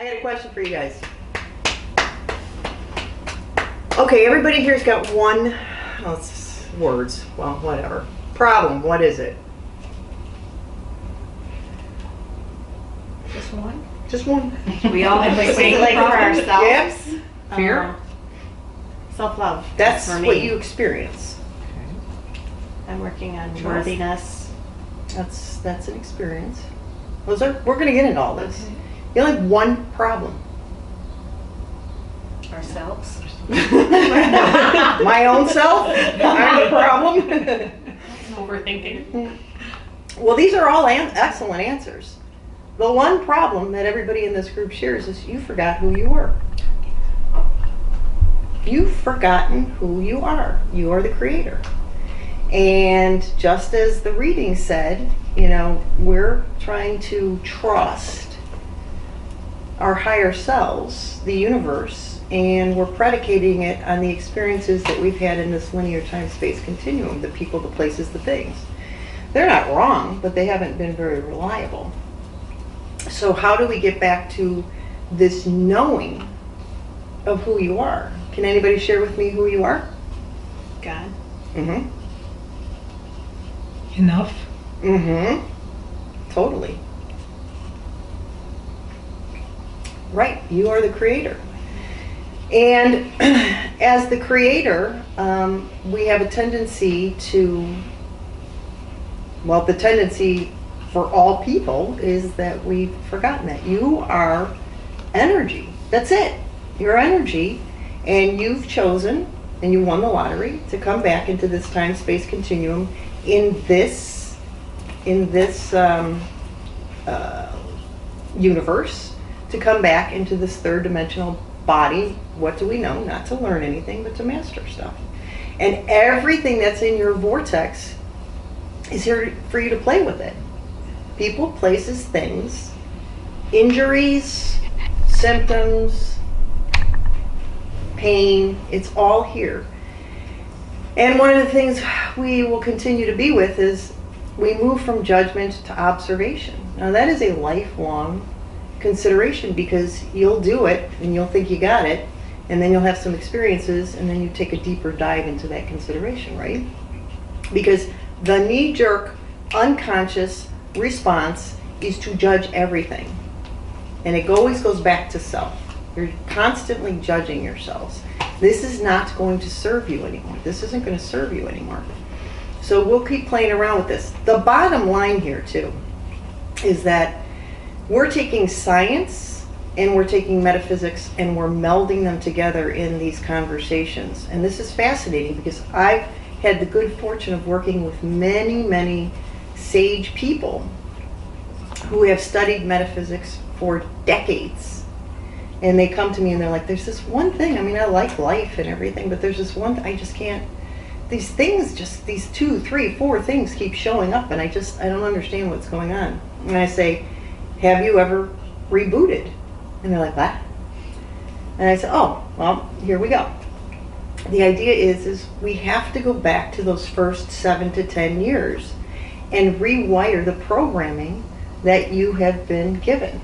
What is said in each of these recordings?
I had a question for you guys. Okay, everybody here's got one, it's words, well, whatever. Problem, what is it? Just one? Just one. We all have the same Like for problem. ourselves. Yes. Fear? Self-love. That's for me. what you experience. I'm working on Trust. worthiness. That's an experience. We're going to get into all this. You only have one problem. Ourselves. My own self? I'm the problem? Overthinking. Well, these are all excellent answers. The one problem that everybody in this group shares is you forgot who you were. You've forgotten who you are. You are the creator. And just as the reading said, you know, we're trying to trust our higher selves, the universe, and we're predicating it on the experiences that we've had in this linear time-space continuum, the people, the places, the things. They're not wrong, but they haven't been very reliable. So how do we get back to this knowing of who you are? Can anybody share with me who you are? God. Mm-hmm. Enough. Mm-hmm. Totally. Right, you are the creator. And as the creator, we have a tendency to, well, the tendency for all people is that we've forgotten that. You are energy. That's it. You're energy, and you've chosen, and you won the lottery, to come back into this time-space continuum in this universe, to come back into this third dimensional body. What do we know? Not to learn anything, but to master stuff. And everything that's in your vortex is here for you to play with it. People, places, things, injuries, symptoms, pain, it's all here. And one of the things we will continue to be with is we move from judgment to observation. Now that is a lifelong consideration, because you'll do it and you'll think you got it, and then you'll have some experiences, and then you take a deeper dive into that consideration, right? Because the knee-jerk, unconscious response is to judge everything. And it always goes back to self. You're constantly judging yourselves. This is not going to serve you anymore. This isn't going to serve you anymore. So we'll keep playing around with this. The bottom line here, too, is that we're taking science and we're taking metaphysics and we're melding them together in these conversations. And this is fascinating because I've had the good fortune of working with many, many sage people who have studied metaphysics for decades. And they come to me and they're like, there's this one thing, I mean, I like life and everything, but there's this one, I just can't, these things, just these 2, 3, 4 things keep showing up, and I don't understand what's going on. And I say, have you ever rebooted? And they're like, what? And I said, oh, well, here we go. The idea is we have to go back to those first 7 to 10 years and rewire the programming that you have been given.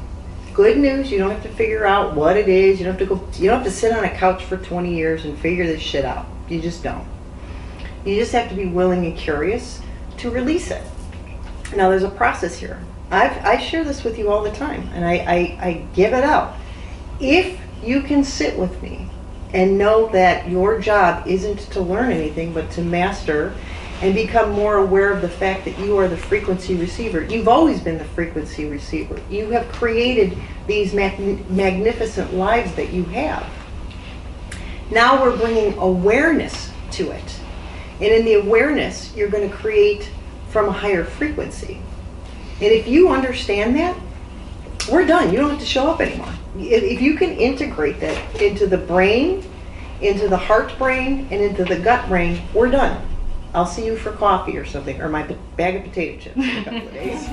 Good news, you don't have to figure out what it is. You don't have to sit on a couch for 20 years and figure this shit out. You just don't. You just have to be willing and curious to release it. Now there's a process here. I share this with you all the time, and I give it out. If you can sit with me and know that your job isn't to learn anything but to master and become more aware of the fact that you are the frequency receiver. You've always been the frequency receiver. You have created these magnificent lives that you have. Now we're bringing awareness to it. And in the awareness, you're going to create from a higher frequency. And if you understand that, we're done. You don't have to show up anymore. If you can integrate that into the brain, into the heart brain, and into the gut brain, we're done. I'll see you for coffee or something, or my bag of potato chips in a couple of days.